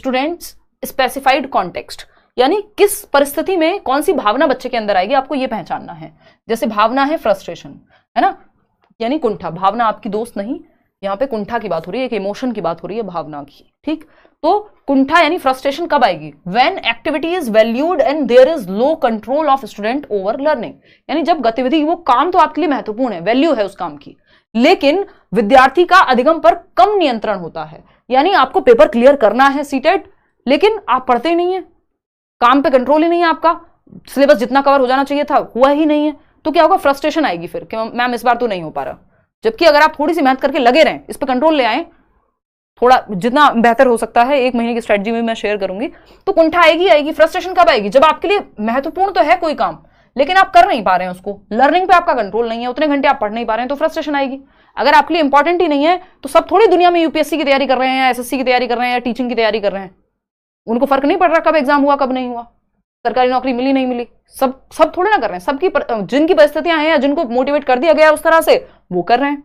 Students specified context, यानी किस परिस्थिति में कौन सी भावना बच्चे के अंदर आएगी आपको ये पहचानना है। जैसे भावना है फ्रस्ट्रेशन, है ना, यानी कुंठा, भावना आपकी दोस्त नहीं, यहाँ पे कुंठा की बात हो रही है, एक इमोशन की बात हो रही है, भावना की, ठीक। तो कुंठा यानी फ्रस्ट्रेशन कब आएगी? When activity is valued and there is low control of student over learning, यानी जब गतिविधि, वो काम तो आपके लिए महत्वपूर्ण है, वैल्यू है उस काम की, लेकिन विद्यार्थी का अधिगम पर कम नियंत्रण होता है। यानी आपको पेपर क्लियर करना है सीटेट, लेकिन आप पढ़ते ही नहीं है, काम पे कंट्रोल ही नहीं है आपका, सिलेबस जितना कवर हो जाना चाहिए था हुआ ही नहीं है, तो क्या होगा? फ्रस्ट्रेशन आएगी फिर कि मैम इस बार तो नहीं हो पा रहा। जबकि अगर आप थोड़ी सी मेहनत करके लगे रहें, इस पर कंट्रोल ले आए, थोड़ा जितना बेहतर हो सकता है, 1 महीने की स्ट्रेटजी में मैं शेयर करूंगी, तो कुंठा आएगी आएगी। फ्रस्ट्रेशन कब आएगी? जब आपके लिए महत्वपूर्ण तो है कोई काम, लेकिन आप कर नहीं पा रहे हैं उसको, लर्निंग पे आपका कंट्रोल नहीं है, उतने घंटे आप पढ़ नहीं पा रहे हैं, तो फ्रस्ट्रेशन आएगी। अगर आपके लिए इंपॉर्टेंट ही नहीं है, तो सब थोड़ी दुनिया में यूपीएससी की तैयारी कर रहे हैं, एसएससी की तैयारी कर रहे हैं, या टीचिंग की तैयारी कर रहे हैं, उनको फर्क नहीं पड़ रहा कब एग्जाम हुआ कब नहीं हुआ, सरकारी नौकरी मिली नहीं मिली, सब थोड़े ना कर रहे हैं। सबकी जिनकी परिस्थितियां हैं या जिनको मोटिवेट कर दिया गया उस तरह से, वो कर रहे हैं।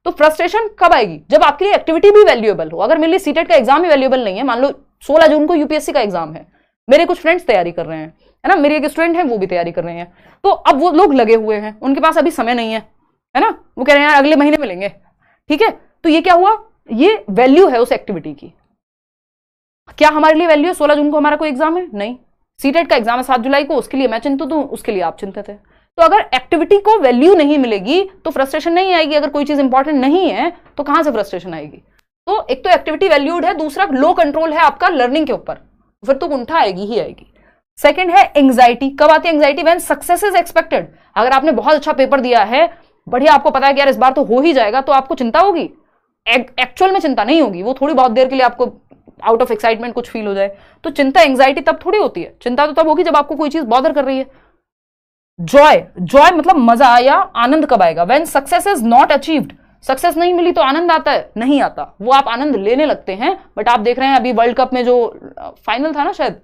तो फ्रस्ट्रेशन कब आएगी? जब आपके लिए एक्टिविटी भी वैल्यूएबल हो। अगर मेरे लिए सीटेट का एग्जाम ही वैल्यूएबल नहीं है, मान लो 16 जून को यूपीएससी का एग्जाम है, मेरे कुछ फ्रेंड्स तैयारी कर रहे हैं, है ना, मेरे एक स्टूडेंट है वो भी तैयारी कर रहे हैं, तो अब वो लोग लगे हुए हैं, उनके पास अभी समय नहीं है ना, वो कह रहे हैं यार अगले महीने मिलेंगे, ठीक है, तो ये क्या हुआ? ये वैल्यू है उस एक्टिविटी की। क्या हमारे लिए वैल्यू है 16 जून को हमारा कोई एग्जाम है? नहीं। सीटेट का एग्जाम है 7 जुलाई को, उसके लिए मैं चिंतित हूं, उसके लिए आप चिंतित है। तो अगर एक्टिविटी को वैल्यू नहीं मिलेगी तो फ्रस्ट्रेशन नहीं आएगी। अगर कोई चीज इंपॉर्टेंट नहीं है तो कहां से फ्रस्ट्रेशन आएगी? तो एक तो एक्टिविटी वैल्यूड है, दूसरा लो कंट्रोल है आपका लर्निंग के ऊपर, फिर तो कुंठा आएगी ही आएगी। सेकंड है एंग्जाइटी। कब आती है anxiety? When success is expected. अगर आपने बहुत अच्छा पेपर दिया है, बढ़िया, आपको पता है कि यार इस बार तो हो ही जाएगा, तो आपको चिंता होगी। एक्चुअल में चिंता नहीं होगी, वो थोड़ी बहुत देर के लिए आपको आउट ऑफ एक्साइटमेंट कुछ फील हो जाए, तो चिंता एंग्जाइटी तब थोड़ी होती है। चिंता तो तब होगी जब आपको कोई चीज बॉदर कर रही है। जॉय मतलब मजा या आनंद कब आएगा? When success is not achieved. Success नहीं मिली तो आनंद आता है? नहीं आता। वो आप आनंद लेने लगते हैं, बट आप देख रहे हैं अभी वर्ल्ड कप में जो फाइनल था ना, शायद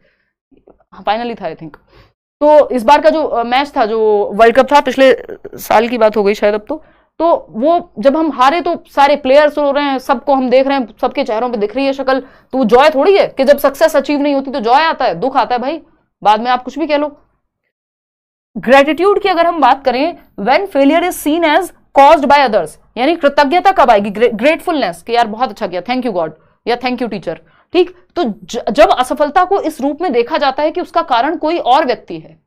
फाइनल ही था आई थिंक, तो इस बार का जो मैच था, जो वर्ल्ड कप था, पिछले साल की बात हो गई शायद अब तो वो जब हम हारे तो सारे प्लेयर्स रो रहे हैं, सबको हम देख रहे हैं, सबके चेहरों पे दिख रही है शक्ल, तो वो जॉय थोड़ी है कि जब सक्सेस अचीव नहीं होती तो जॉय आता है, दुख आता है भाई, बाद में आप कुछ भी कह लो। ग्रेटिट्यूड की अगर हम बात करें, when failure is seen as caused by others, यानी कृतज्ञता कब आएगी? ग्रेटफुलनेस, कि यार बहुत अच्छा किया, थैंक यू गॉड या थैंक यू टीचर, ठीक। तो जब असफलता को इस रूप में देखा जाता है कि उसका कारण कोई और व्यक्ति है,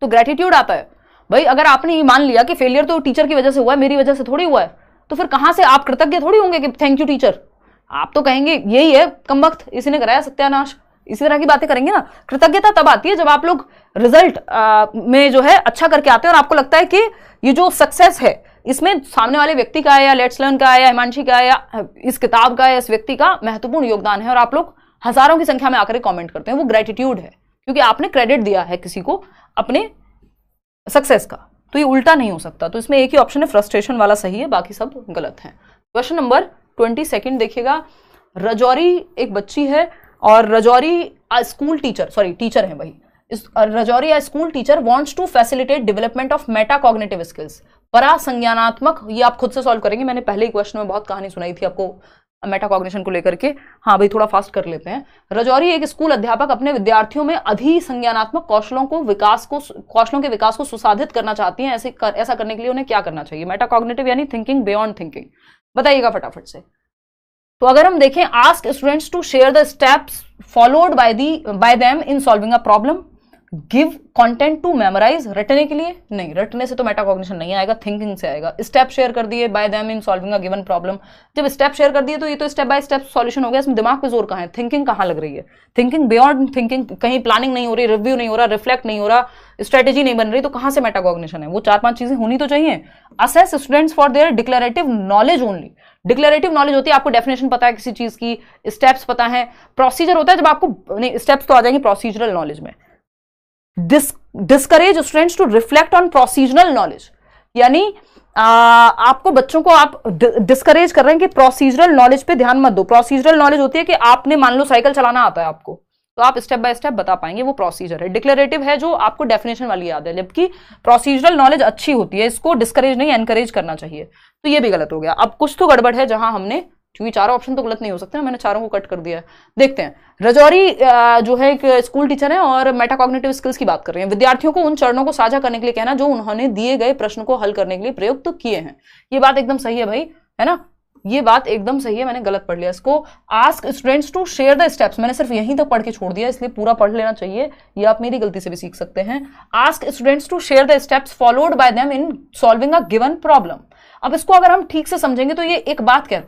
तो ग्रेटिट्यूड आता है। भाई अगर आपने ये मान लिया कि फेलियर तो टीचर की वजह से हुआ है, मेरी वजह से थोड़ी हुआ है, तो फिर कहां से आप कृतज्ञ थोड़ी होंगे कि थैंक यू टीचर। आप तो कहेंगे यही है कमबख्त, इसी ने कराया सत्यानाश, इसी तरह की बातें करेंगे ना। कृतज्ञता तब आती है जब आप लोग रिजल्ट में जो है अच्छा करके आते हैं और आपको लगता है कि ये जो सक्सेस है इसमें सामने वाले व्यक्ति का है, या लेट्स लर्न का है, या हिमांशी का है, या इस किताब का है, इस व्यक्ति का महत्वपूर्ण योगदान है, और आप लोग हजारों की संख्या में आकर कमेंट करते हैं। वो ग्रेटिट्यूड है, क्योंकि आपने क्रेडिट दिया है किसी को अपने सक्सेस का। तो ये उल्टा नहीं हो सकता। तो इसमें एक ही ऑप्शन है, फ्रस्ट्रेशन वाला सही है, बाकी सब गलत है। क्वेश्चन नंबर 22 देखिएगा। रजौरी एक बच्ची है और रजौरी स्कूल टीचर है भाई। Rajouri school teacher wants to facilitate development of metacognitive skills, परासंज्ञानात्मक। ये आप खुद से सॉल्व करेंगे, मैंने पहले ही क्वेश्चन में बहुत कहानी सुनाई थी आपको मेटाकॉग्निशन को लेकर के। हाँ भाई थोड़ा फास्ट कर लेते हैं। रजौरी एक स्कूल अध्यापक अपने विद्यार्थियों में अधिसंज्ञानात्मक कौशलों के विकास को सुसाधित करना चाहती हैं। ऐसा करने के लिए उन्हें क्या करना चाहिए? मेटाकॉग्निटिव यानी थिंकिंग बियॉन्ड थिंकिंग। बताइएगा फटाफट से। तो अगर हम देखें, ask students to share the steps followed by them in solving a problem, give content to memorize. रटने के लिए नहीं, रटने से तो मेटाकॉग्निशन नहीं आएगा, थिंकिंग से आएगा। स्टेप शेयर कर दिए bye them in solving a given problem. जब स्टेप शेयर कर दिए तो ये तो स्टेप बाय स्टेप सॉल्यूशन हो गया, इसमें दिमाग पे जोर कहां है? थिंकिंग कहां लग रही है? थिंकिंग बियॉन्ड थिंकिंग, कहीं प्लानिंग नहीं हो रही, रिव्यू नहीं हो रहा, रिफ्लेक्ट नहीं हो रहा, स्ट्रेटेजी नहीं बन रही, तो कहां से मेटाकॉग्निशन है? वो 4-5 चीजें होनी तो चाहिए। Assess students for their declarative knowledge only. Declarative knowledge होती है आपको डेफिनेशन पता है किसी चीज की, स्टेप्स पता है, प्रोसीजर होता है जब आपको नहीं, स्टेप्स तो आ जाएंगे प्रोसीजरल नॉलेज में। Discourage students to reflect on procedural knowledge, यानी आपको बच्चों को आप डिस्करेज कर रहे हैं कि प्रोसीजरल नॉलेज पे ध्यान मत दो। प्रोसीजरल नॉलेज होती है कि आपने मान लो साइकिल चलाना आता है आपको, तो आप स्टेप बाय स्टेप बता पाएंगे, वो प्रोसीजर है। डिक्लेरेटिव है जो आपको डेफिनेशन वाली याद है, जबकि प्रोसीजरल नॉलेज अच्छी होती है, इसको डिस्करेज नहीं एनकरेज करना चाहिए। तो ये भी गलत हो गया। अब कुछ तो गड़बड़ है जहां हमने क्योंकि चारों ऑप्शन तो गलत नहीं हो सकते ना, मैंने चारों को कट कर दिया है। देखते हैं, रजौरी जो है एक स्कूल टीचर है और मेटाकॉग्निटिव स्किल्स की बात कर रही हैं। विद्यार्थियों को उन चरणों को साझा करने के लिए कहना जो उन्होंने दिए गए प्रश्न को हल करने के लिए प्रयुक्त किए हैं। ये बात एकदम सही है भाई, है ना, ये बात एकदम सही है, मैंने गलत पढ़ लिया इसको। Ask students to share the steps, मैंने सिर्फ यहीं तक पढ़ के छोड़ दिया, इसलिए पूरा पढ़ लेना चाहिए, ये आप मेरी गलती से भी सीख सकते हैं। Ask students to share the steps followed by them in solving a given problem. अब इसको अगर हम ठीक से समझेंगे तो ये एक बात कहता